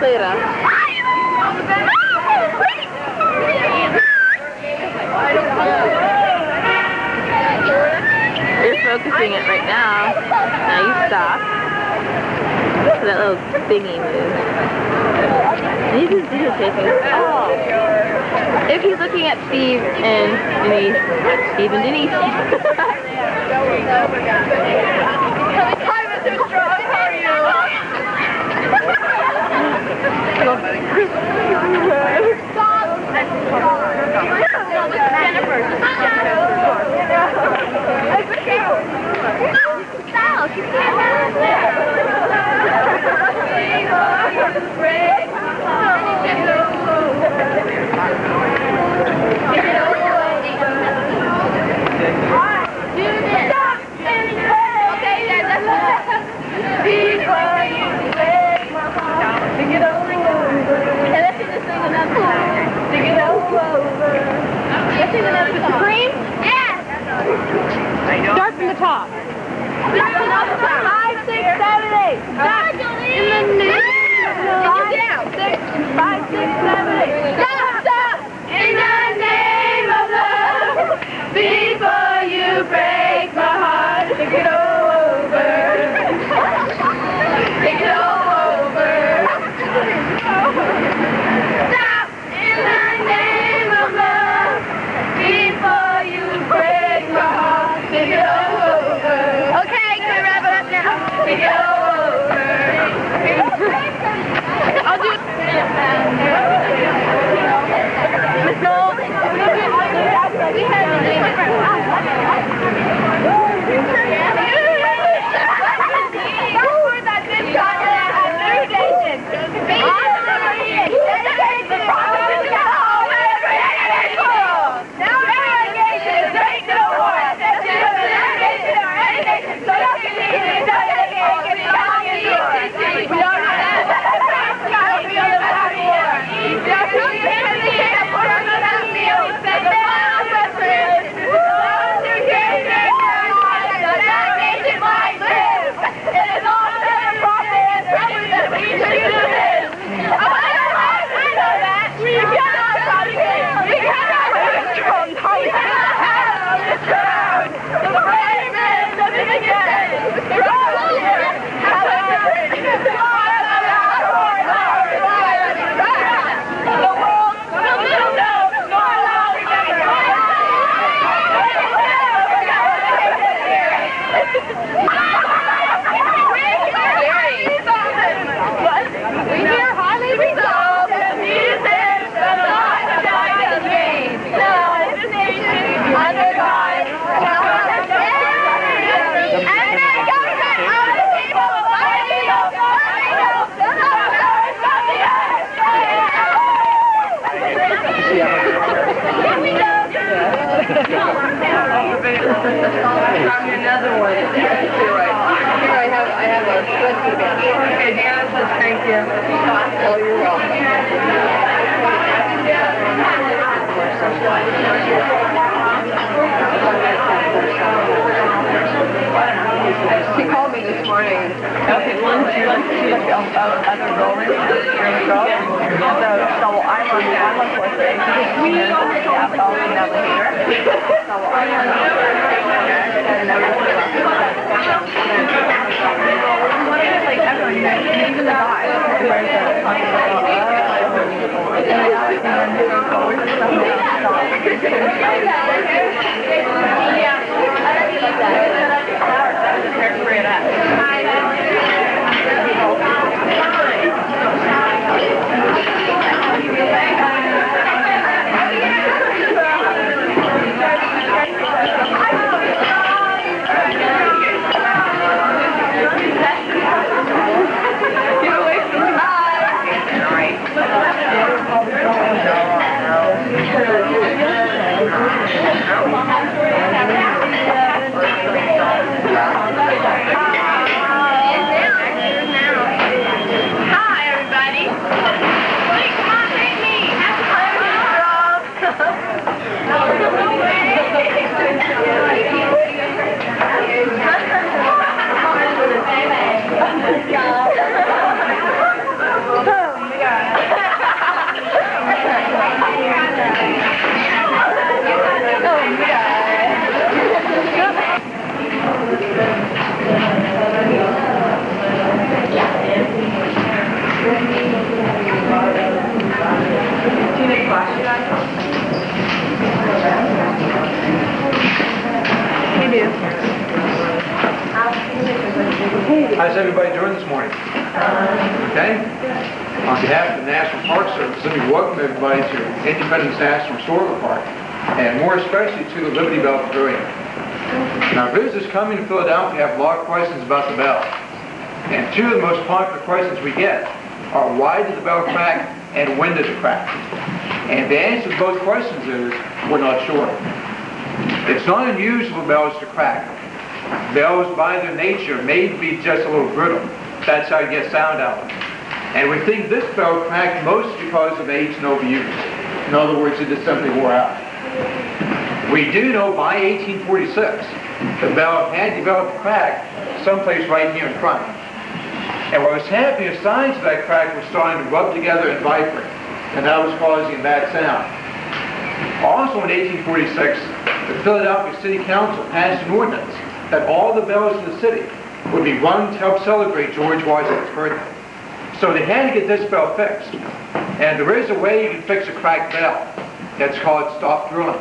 Later. You're focusing it right now. Now you stop. So that little thingy moves. And you just videotaping. Oh. If he's looking at Steve and Denise. Steve and Denise. Hi, Mr. Strom. How are you? Start from the top. 5, 6, 7, 8. Stop. In the name. 6, 5, 6, 7, 8. Stop. In the name of love. Before you break my heart. Think it all over. Think it all over. Stop. In the name of love. Before you break my heart. Think it all over. Okay, can we wrap it up now? Think it all over. I'll do it. Miss Nold. We have a name. That this continent has new nations. Another one. Here I have a sweatshirt. Okay, Deanna says thank you. Oh, you're welcome. She called me this morning. Okay, she left the other building. So I'm on fourth day. We don't have all the navigator. So I'm on and everyone left. Like everyone, even the guys. morning. On behalf of the National Park Service, let me welcome everybody to Independence National Historical Park, and more especially to the Liberty Bell Pavilion. Now, visitors coming to Philadelphia have a lot of questions about the bell. And two of the most popular questions we get are, why did the bell crack and when did it crack? And the answer to both questions is, we're not sure. It's not unusual for bells to crack. Bells, by their nature, may be just a little brittle. That's how you get sound out of them. And we think this bell cracked mostly because of age and overuse. In other words, it just simply wore out. We do know by 1846, the bell had developed a crack someplace right here in front. And what was happening, the sides of that crack were starting to rub together and vibrate. And that was causing that sound. Also in 1846, the Philadelphia City Council passed an ordinance that all the bells in the city would be rung to help celebrate George Washington's birthday. So they had to get this bell fixed. And there is a way you can fix a cracked bell. That's called stop drilling.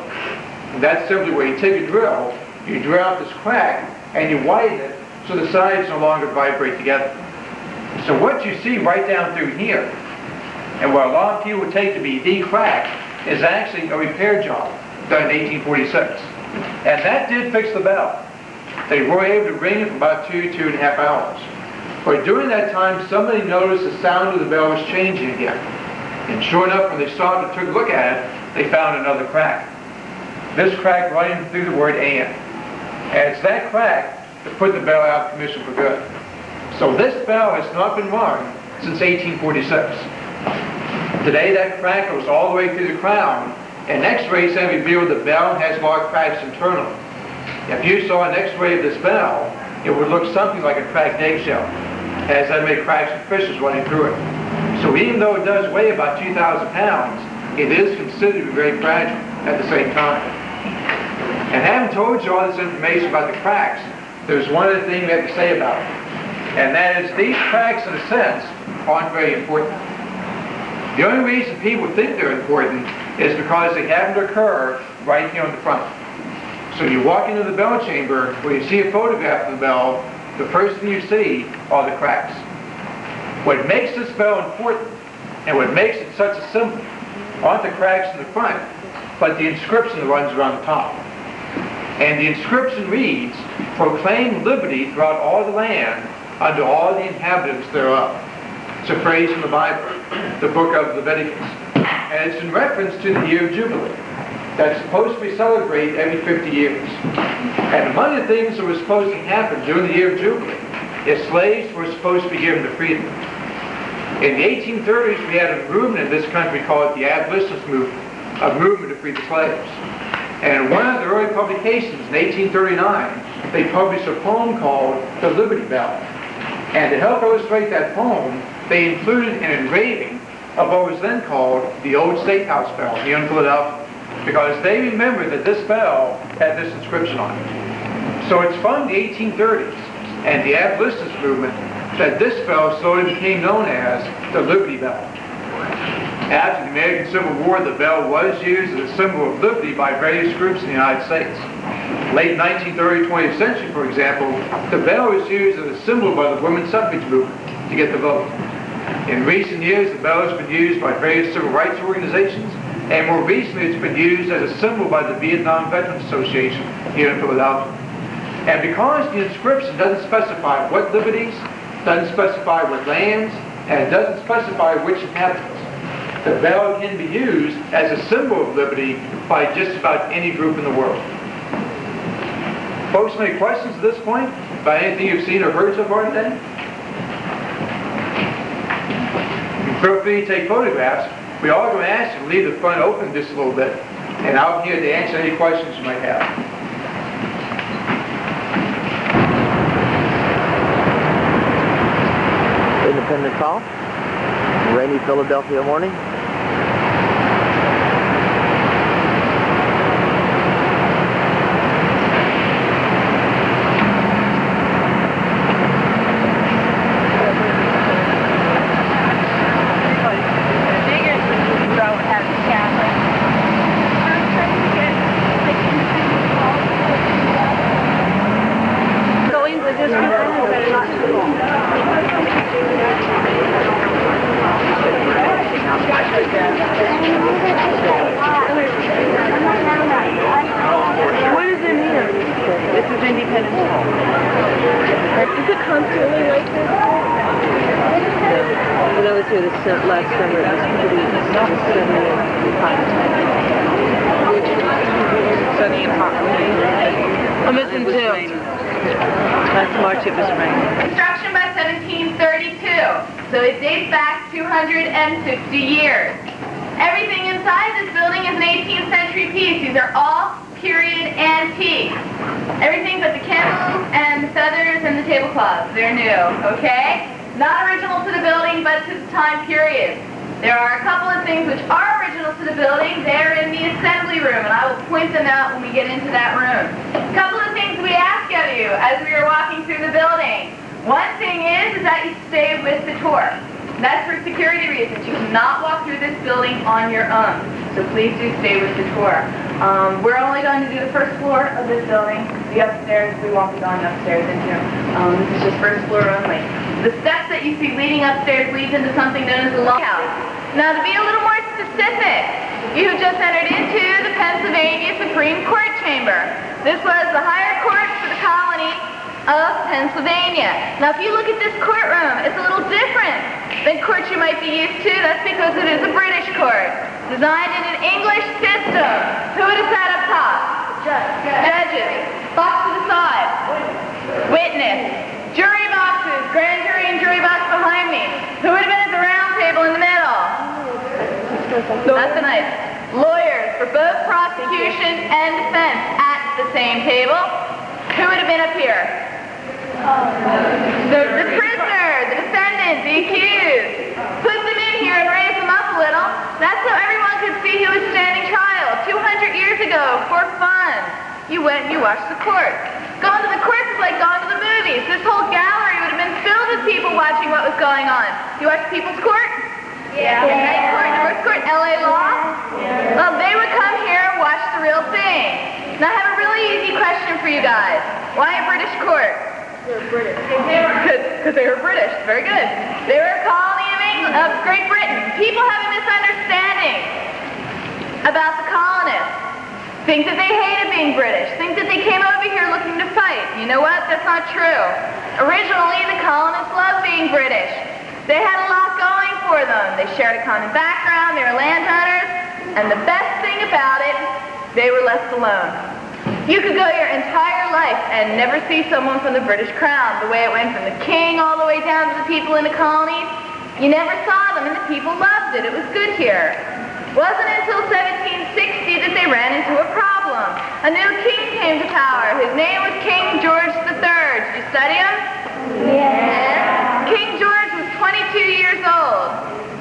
And that's simply where you take a drill, you drill out this crack, and you widen it so the sides no longer vibrate together. So what you see right down through here, and what a lot of people would take to be the crack, is actually a repair job done in 1846. And that did fix the bell. They were able to ring it for about 2.5 hours. But during that time, somebody noticed the sound of the bell was changing again. And sure enough, when they stopped and took a look at it, they found another crack. This crack running through the word AM. And it's that crack that put the bell out of commission for good. So this bell has not been rung since 1846. Today that crack goes all the way through the crown, and x-rays have revealed the bell has a lot of cracks internally. If you saw an x-ray of this bell, it would look something like a cracked eggshell, as that many cracks and fissures running through it. So even though it does weigh about 2,000 pounds, it is considered to be very fragile at the same time. And having told you all this information about the cracks, there's one other thing we have to say about it. And that is, these cracks, in a sense, aren't very important. The only reason people think they're important is because they happen to occur right here on the front. So you walk into the bell chamber, where you see a photograph of the bell, the first thing you see are the cracks. What makes this bell important, and what makes it such a symbol, aren't the cracks in the front, but the inscription that runs around the top. And the inscription reads, "Proclaim liberty throughout all the land, unto all the inhabitants thereof." It's a phrase from the Bible, the book of Leviticus. And it's in reference to the year of Jubilee. That's supposed to be celebrated every 50 years. And among the things that were supposed to happen during the year of Jubilee is slaves were supposed to be given to freedom. In the 1830s, we had a movement in this country called the abolitionist movement, a movement to free the slaves. And in one of the early publications in 1839, they published a poem called The Liberty Bell. And to help illustrate that poem, they included an engraving of what was then called the Old State House Bell here in Philadelphia, because they remembered that this bell had this inscription on it. So it's from the 1830s and the abolitionist movement that this bell slowly became known as the Liberty Bell. After the American Civil War, the bell was used as a symbol of liberty by various groups in the United States. Late 19th, 20th century, for example, the bell was used as a symbol by the women's suffrage movement to get the vote. In recent years, the bell has been used by various civil rights organizations, and more recently it's been used as a symbol by the Vietnam Veterans Association here in Philadelphia. And because the inscription doesn't specify what liberties, doesn't specify what lands, and it doesn't specify which inhabitants, the bell can be used as a symbol of liberty by just about any group in the world. Folks, any questions at this point about anything you've seen or heard so far today? Feel free to take photographs. We are going to ask you to leave the front open just a little bit, and I'll be here to answer any questions you might have. Independence Hall, rainy Philadelphia morning. to this last summer. It was pretty sunny and hot. Sunny and hot. I'm missing two. Last March it was raining. Construction by 1732, so it dates back 250 years. Everything inside this building is an 18th century piece. These are all period antiques. Everything but the candles and the feathers and the tablecloths. They're new, okay? Not original to the building, but to the time period. There are a couple of things which are original to the building. They're in the assembly room, and I will point them out when we get into that room. A couple of things we ask of you as we are walking through the building. One thing is that you stay with the tour. That's for security reasons. You cannot walk through this building on your own. So please do stay with the tour. We're only going to do the first floor of this building. The upstairs, we won't be going upstairs into. This is just first floor only. The steps that you see leading upstairs leads into something known as the loghouse. Now, to be a little more specific, you have just entered into the Pennsylvania Supreme Court chamber. This was the higher court for the colony of Pennsylvania. Now, if you look at this courtroom, it's a little different than courts you might be used to. That's because it is a British court, designed in an English system. Who would have sat up top? Judges. Box to the side. Witness. Jury boxes. Grand jury and jury box behind me. Who would have been at the round table in the middle? That's a nice. Lawyers for both prosecution and defense at the same table. Who would have been up here? The prisoner, the defendant, the accused. Put them in here and raise them up a little. That's so everyone could see who was standing trial 200 years ago for fun. You went and you watched the court. Going to the courts is like going to the movies. This whole gallery would have been filled with people watching what was going on. You watch People's Court? Yeah. Night Court, North Court, LA Law? Yeah. Well, they would come here and watch the real thing. Now I have a really easy question for you guys. Why a British court? They're British. Because they were British. Very good. They were a colony of England, of Great Britain. People have a misunderstanding about the colonists. Think that they hated being British. Think that they came over here looking to fight. You know what? That's not true. Originally, the colonists loved being British. They had a lot going for them. They shared a common background. They were landowners. And the best thing about it, they were left alone. You could go your entire life and never see someone from the British Crown, the way it went from the king all the way down to the people in the colonies. You never saw them, and the people loved it. It was good here. Wasn't until 1760 that they ran into a problem. A new king came to power. His name was King George III. Did you study him? Yeah. King George was 22 years old.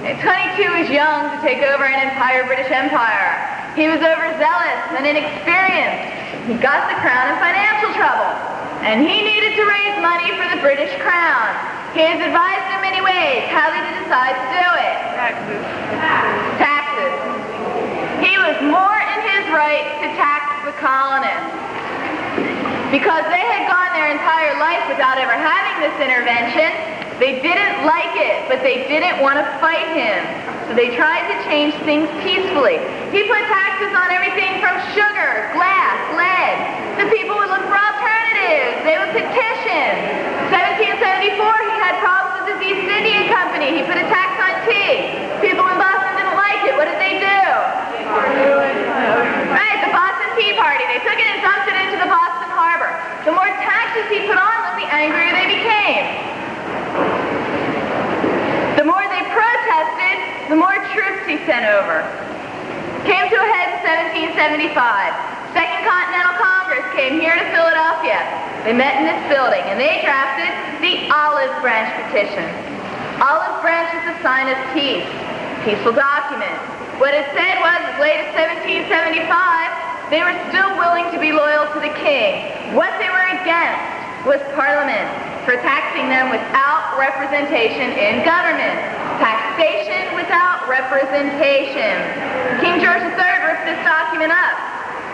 And 22 is young to take over an entire British Empire. He was overzealous and inexperienced. He got the crown in financial trouble, and he needed to raise money for the British crown. He has advised in many ways how did he decide to do it. Taxes. He was more in his right to tax the colonists because they had gone their entire life without ever having this intervention. They didn't like it, but they didn't want to fight him. So they tried to change things peacefully. He put taxes on everything from sugar, glass, lead. The people would look for alternatives. They would petition. 1774, he had problems with the East India Company. He put a tax on tea. People in Boston didn't like it. What did they do? Right, the Boston Tea Party. They took it and dumped it into the Boston Harbor. The more taxes he put on them, the angrier they became. The more they protested, the more troops he sent over. Came to a head in 1775. Second Continental Congress came here to Philadelphia. They met in this building, and they drafted the Olive Branch Petition. Olive Branch is a sign of peace, peaceful document. What it said was, as late as 1775, they were still willing to be loyal to the king. What they were against was Parliament, for taxing them without representation in government. Taxation without representation. King George III ripped this document up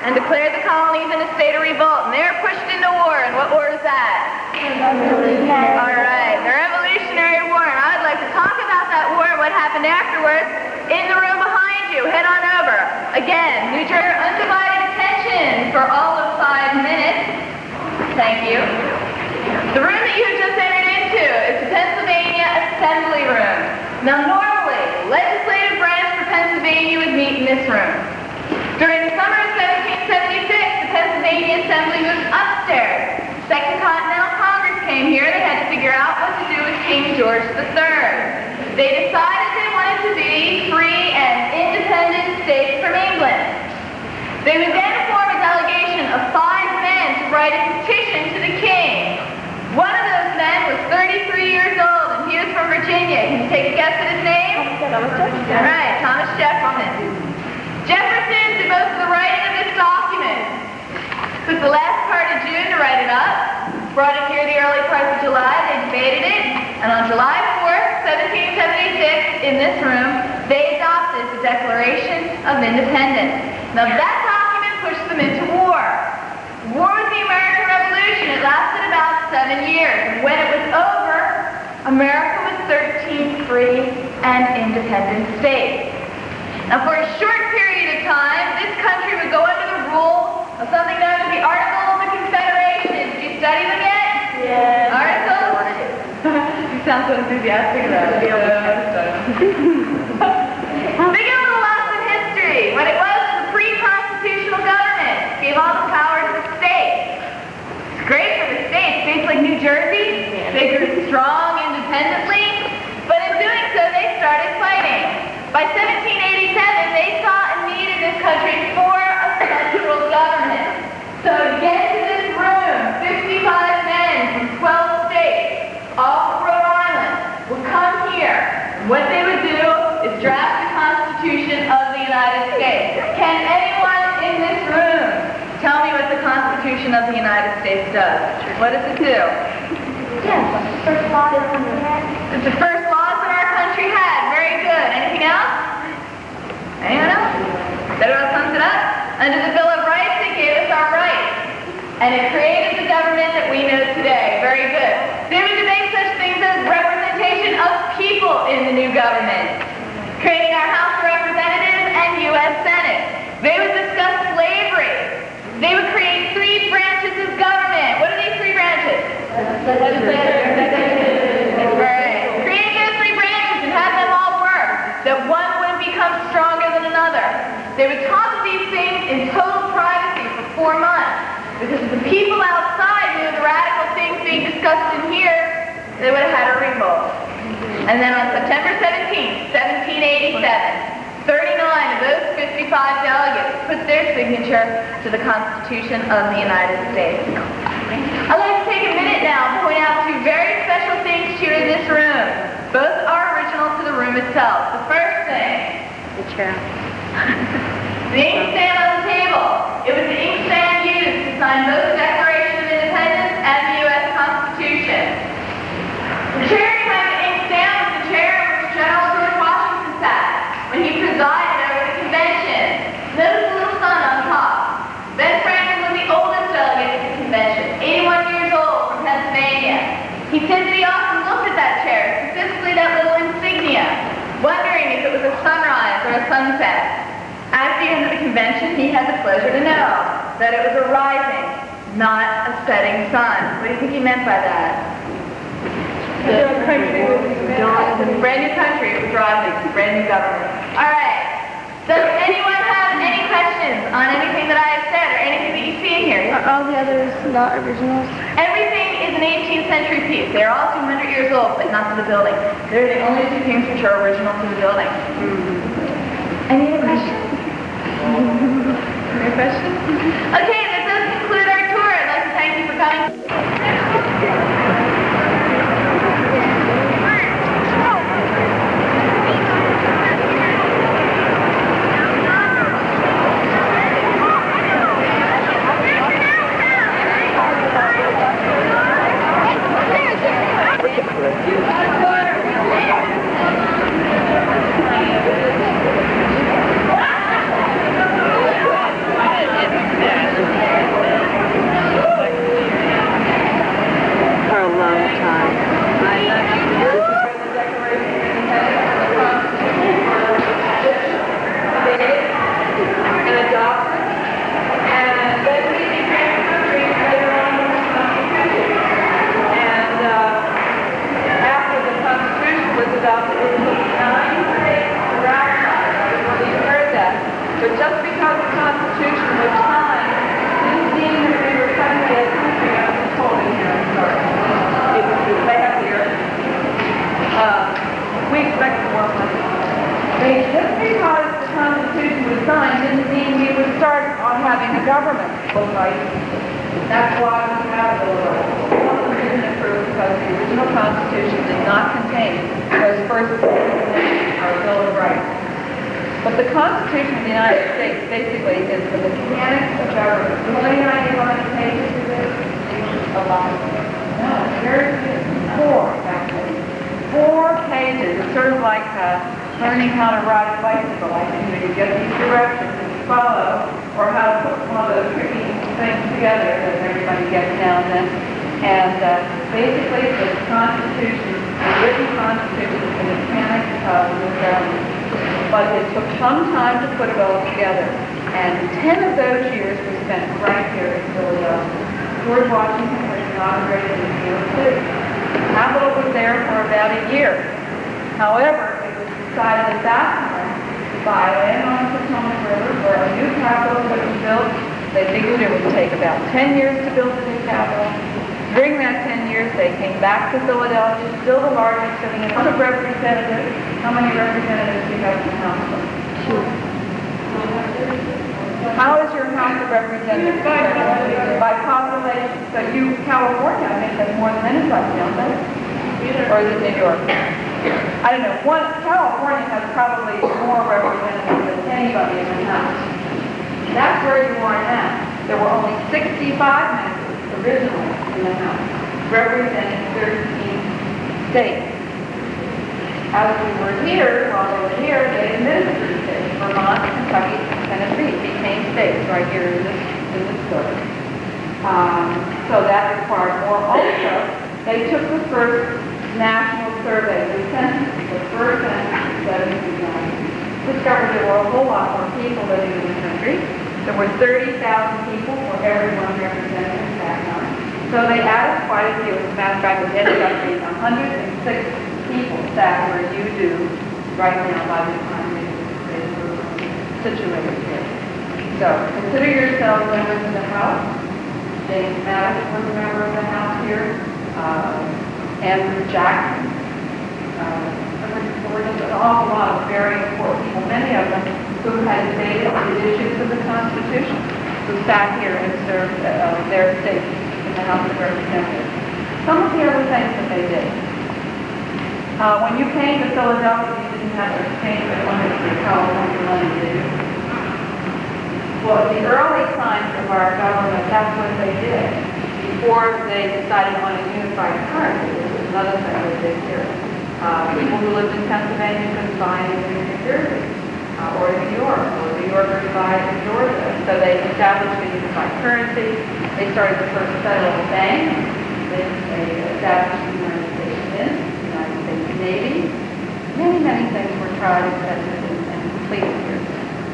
and declared the colonies in a state of revolt, and they were pushed into war. And what war is that? All right, the Revolutionary War. And I would like to talk about that war and what happened afterwards in the room behind you. Head on over. Again, New Jersey, undivided attention for all of 5 minutes. Thank you. The room that you have just entered into is the Pennsylvania Assembly Room. Now, normally legislative branch for Pennsylvania would meet in this room. During the summer of 1776, the Pennsylvania Assembly moved upstairs. Second Continental Congress came here. They had to figure out what to do with King George III. They decided they wanted to be free and independent states from England. They would then form a delegation of 5 men to write a petition to the king. One of those men was 33 years old, and he was from Virginia. Can you take a guess at his name? Thomas Jefferson. All right, Thomas Jefferson. Jefferson did most of the writing of this document. Took the last part of June to write it up, brought it here the early parts of July, they debated it, and on July 4th, 1776, in this room, they adopted the Declaration of Independence. Now that document pushed them into war. War was the American Revolution. It lasted about 7 years, and when it was over, America was 13 free and independent states. Now for a short period of time, this country would go under the rule of something known as the Articles of Confederation. Did you study them yet? Yes. Articles? You sound so enthusiastic about it. Big little lesson in history. What it was a pre-constitutional government. Gave all the power to the states. It's great for the states. States like New Jersey, they grew strong independently, but in doing so, they started fighting. By 1787, they saw a need in this country for a central government. So to get to this room, 55 men from 12 states, all from Rhode Island, would come here. And what they would do is draft the Constitution of the United States. Can anyone in this room tell me what the Constitution of the United States does? What does it do? Yes, first law that we had. It's the first laws that our country had. Very good. Anything else? Anyone else? That about sums it up? Under the Bill of Rights, it gave us our rights. And it created the government that we know today. Very good. They would debate such things as representation of people in the new government, creating our House of Representatives and U.S. Senate. They would discuss slavery. They would create 3 branches of government. What are these 3 branches? Legislature. That's right. Creating those 3 branches and have them all work, that one wouldn't become stronger than another. They would talk of these things in total privacy for 4 months, because if the people outside knew the radical things being discussed in here, they would have had a revolt. And then on September 17th, 1787, 39 of those 55 delegates put their signature to the Constitution of the United States. I'd like to take a minute now to point out 2 very special things here in this room. Both are original to the room itself. The first thing, The chair. the inkstand on the table. It was the inkstand used to sign both the Declaration of Independence and the U.S. Constitution. The chair behind the inkstand was the chair in which General George Washington sat when he presided over the convention. Notice the little sun on top. Ben Franklin was the oldest delegate to the convention, 81 years old, from Pennsylvania. He said that he often looked at that chair, specifically that little insignia, wondering if it was a sunrise or a sunset. At the end of the convention, he had the pleasure to know that it was a rising, not a setting sun. What do you think he meant by that? The brand new country, it was rising, brand new government. All right. Does anyone have any questions on anything that I have said or anything that you see in here? Are all the others not originals? Everything is an 18th century piece. They're all 200 years old, but not to the building. They're the only 2 things which are original to the building. Any other questions? Any questions? Okay, that does conclude our tour. I'd like to thank you for coming. having a government bill of rights. That's why we have a bill of rights. Some of them didn't approve because the original Constitution did not contain those first amendments, our bill of rights. But the Constitution of the United States basically is the mechanics of government. How many ideas pages is this? A lot. No, very few. 4, actually. 4 pages. It's sort of like learning how to ride a bicycle. I think you get these directions and you follow, or how to put one of those tricky things together that everybody gets now and then. And basically, the Constitution, the written Constitution, is the mechanics of the government. But it took some time to put it all together. And 10 of those years were spent right here in Philadelphia. George Washington was inaugurated in New York City. The capital was there for about a year. However, it was decided at that time to buy land on the Potomac River where a new capital would be built. They figured it would take about 10 years to build a new capital. During that 10 years, they came back to Philadelphia, still the largest city in the House of Representatives. How many representatives do you have in the House? 2. How is your House of Representatives? By population. So California, I think, has more than anybody, don't they? Or is it New York? I don't know. California has probably more representatives than anybody in the House. That's where you are now. There were only 65 members originally in the House, representing 13 states. As we were here, while they were here, they administered states. Vermont, Kentucky, Tennessee became states right here in this building. So that required more. Also, they took the first national survey, the census, the first census in 1790. Discovered there were a whole lot more people living in the country. There were 30,000 people for every one represented at that time. So they added quite a few. As a matter of fact, it ended up being 106 people sat where you do right now by the time they were situated here. So consider yourselves members of the House. James Madison was a member of the House here. Andrew Jackson. An awful lot of very important people, many of them who had debated the issues of the Constitution, who sat here and served their states in the House of Representatives. Some of the other things that they did. When you came to Philadelphia, you didn't have to exchange your money for California money, did you? Well, the early times of our government, that's what they did. Before they decided on a unified currency, this is another thing they did here. People who lived in Pennsylvania could buy in New Jersey, or New York, or New Yorkers buy in Georgia. So they established a unified currency. They started the first federal bank. They established the United States Mint, the United States Navy. Many, many things were tried and completed here.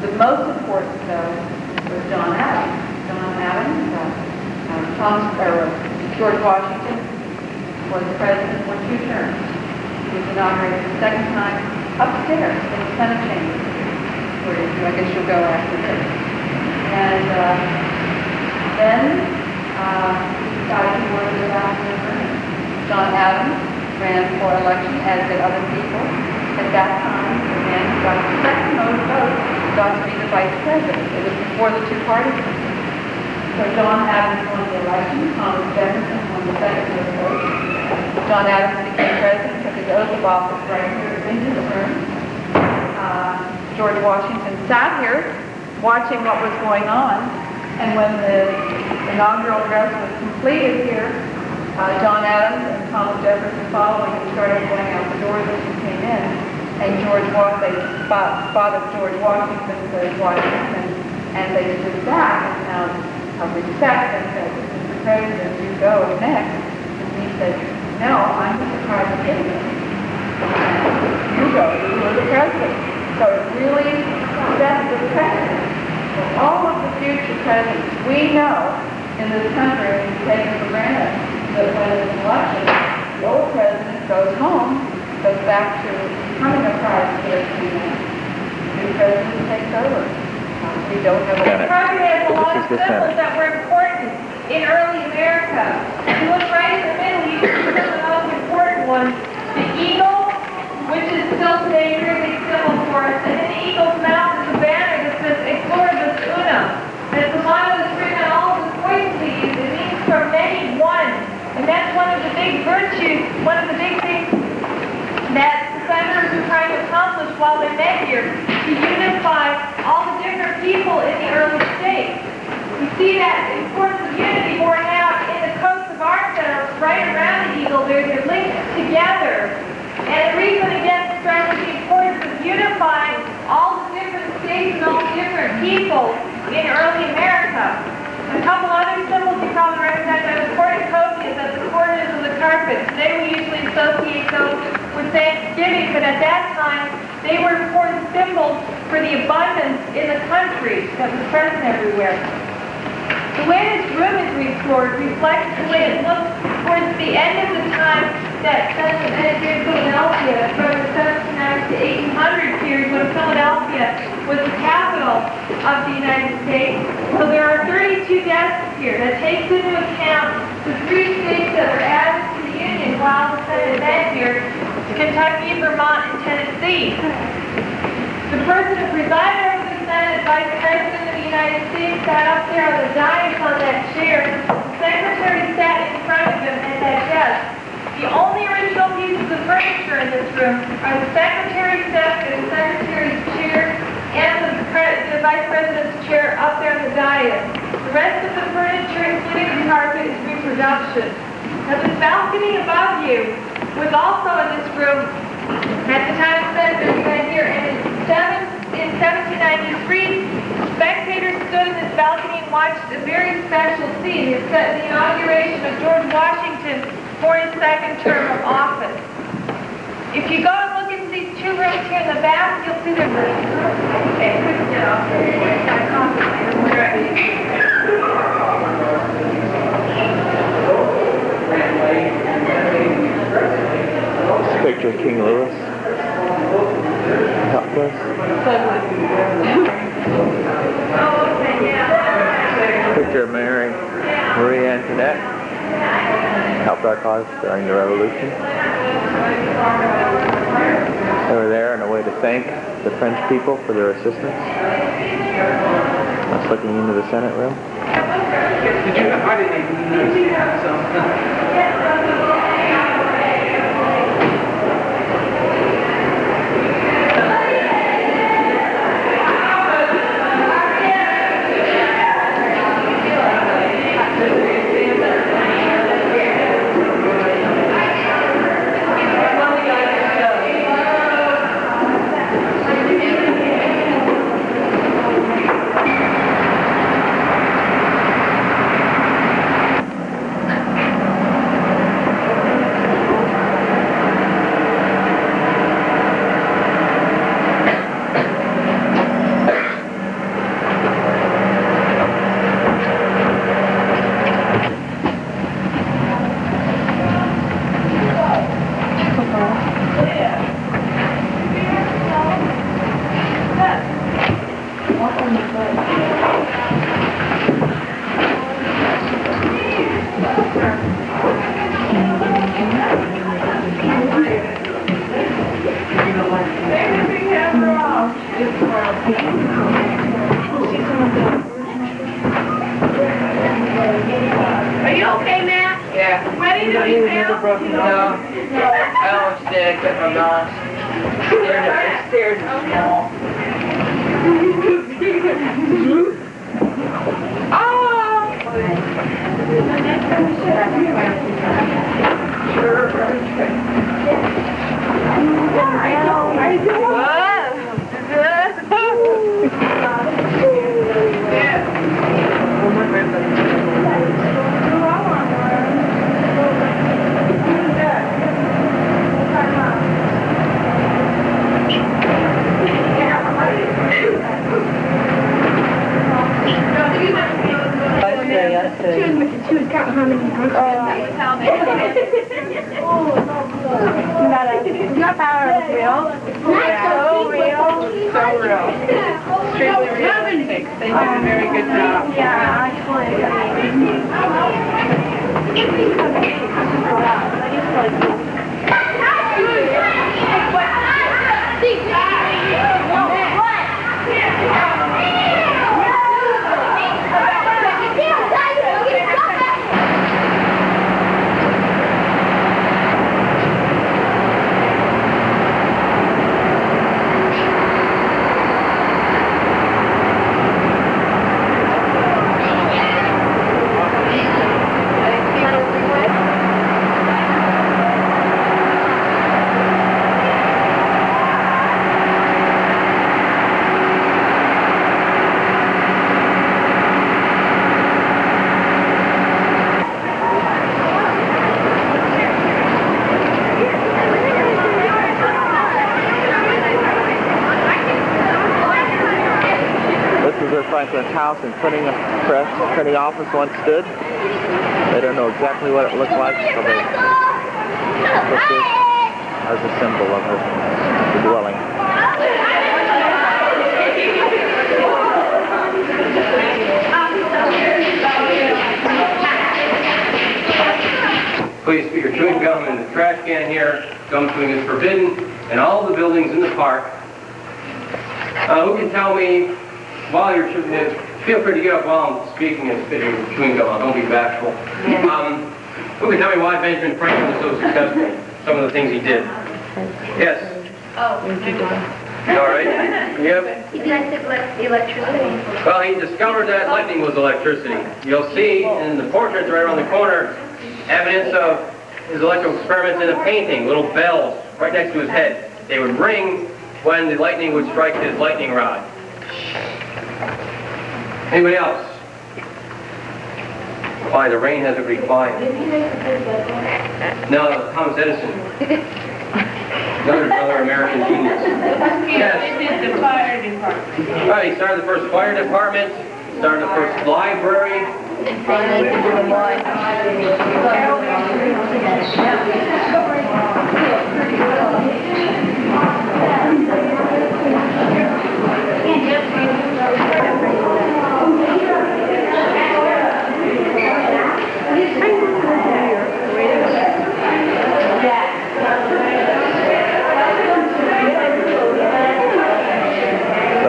The most important, though, was John Adams. John Adams, George Washington was president for 2 terms. He was inaugurated the second time upstairs in the Senate chamber, where I guess you'll go after this. And then he decided he wanted to go back to the room. John Adams ran for election, as did other people. At that time, the man who got the second most votes got to be the vice president. It was before the 2 parties. So John Adams won the election. Thomas Jefferson won the second most votes. John Adams became president, took his oath of office right here in his room. George Washington sat here watching what was going on, and when the inaugural address was completed here, John Adams and Thomas Jefferson following him started going out the doors as he came in, and they spotted George Washington, and they stood back and out of respect and said, "Mr. President, you go next." And he said, "No, I'm the private citizen. You go, you are the president." So it really set the precedent for all of the future presidents. We know in this country, and we take it for granted, that when it's an election, the old president goes home, goes back to becoming a private citizen. The new president takes over. We don't have a Probably has a lot of symbols that were important in early America. If you look right in the middle, you see some of the most important ones. The eagle, which is still today a really symbol for us, and in the eagle's mouth is a banner that says "Exploribus Unum." And at the bottom one of the big things that the senators were trying to accomplish while they met here, to unify all the different people in the early states. You see that importance of unity borne out in the coats of arms that are right around the eagle. They're linked together. And the reason, again, stresses the importance of unifying all the different states and all the different people in early America. A couple other symbols you probably recognize are the cornucopias, that's the corners of the carpet. Today we usually associate those with Thanksgiving, but at that time they were important symbols for the abundance in the country that was present everywhere. The way this room is restored reflects the way it looked towards the end of the time that Senate here in Philadelphia, from the 1790s to 1800 period, when Philadelphia was the capital of the United States. So there are 32 desks here that takes into account the 3 states that were added to the Union while the Senate met here, Kentucky, Vermont, and Tennessee. The person who presided over the Senate, Vice President of the United States, sat up there on the dais on that chair. The Secretary sat in front of him at that desk. The only original pieces of furniture in this room are the Secretary's desk and the Secretary's chair and the Vice President's chair up there on the dais. The rest of the furniture, including the carpet, is reproduction. Now, this balcony above you was also in this room at the time the Senators met here, and in 1793, spectators stood in this balcony and watched a very special scene. It's the inauguration of George Washington for his second term of office. If you go and look into these 2 rooms here in the back, you'll see there's Picture of King Louis. Top close. Picture of Marie Antoinette. Helped our cause during the Revolution. They were there in a way to thank the French people for their assistance. That's looking into the Senate room. Did you? I didn't even know so. Are you okay, Matt? Yeah. Ready to be found? No. I almost did. I cut my balance. Stairs are small. She was counting how many brooks. Your power is real. So real. So real. Extremely realistic. They did a very good job. Yeah, actually. Franklin's house and printing office once stood. They don't know exactly what it looked like, so they put this as a symbol of the dwelling. Please put your chewing gum in the trash can here. Gum chewing is forbidden in all the buildings in the park. Who can tell me, while you're chewing it, feel free to get up while I'm speaking and spitting chewing gum out. Don't be bashful. Who can tell me why Benjamin Franklin was so successful? Some of the things he did. Yes? Oh, All right. Yep. He invented electricity. Well, he discovered that lightning was electricity. You'll see in the portraits right around the corner evidence of his electrical experiments in a painting, little bells right next to his head. They would ring when the lightning would strike his lightning rod. Anybody else? Why, the rain has agreed quiet. No, Thomas Edison. Another American genius. Yes. the fire department. All right, he started the first fire department, started the first library.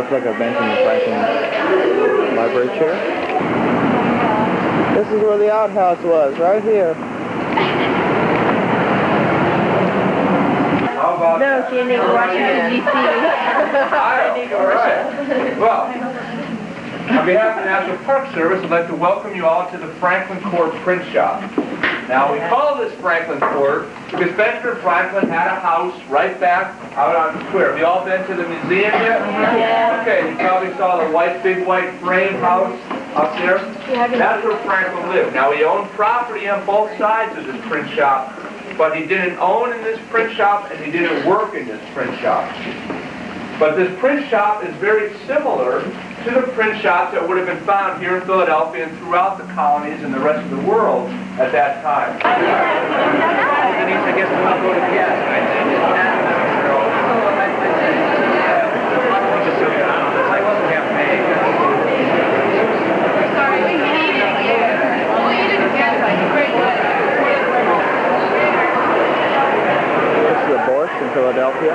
Looks like a Benjamin Franklin library chair. This is where the outhouse was, right here. How about No, she didn't go Washington D.C. All right. Well, on behalf of the National Park Service, I'd like to welcome you all to the Franklin Court Print Shop. Now, we call this Franklin Court because Benjamin Franklin had a house right back out on the square. Have you all been to the museum yet? Yeah. Okay, you probably saw the big white frame house up there. That's where Franklin lived. Now, he owned property on both sides of this print shop, but he didn't own in this print shop and he didn't work in this print shop. But this print shop is very similar to the print shops that would have been found here in Philadelphia and throughout the colonies and the rest of the world at that time. Denise, I guess we'll go to the yes. I wasn't half paying. Sorry, we need it. We need it together. Great way. This is the Borscht in Philadelphia.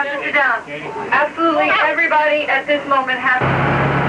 have to sit down. Absolutely everybody at this moment has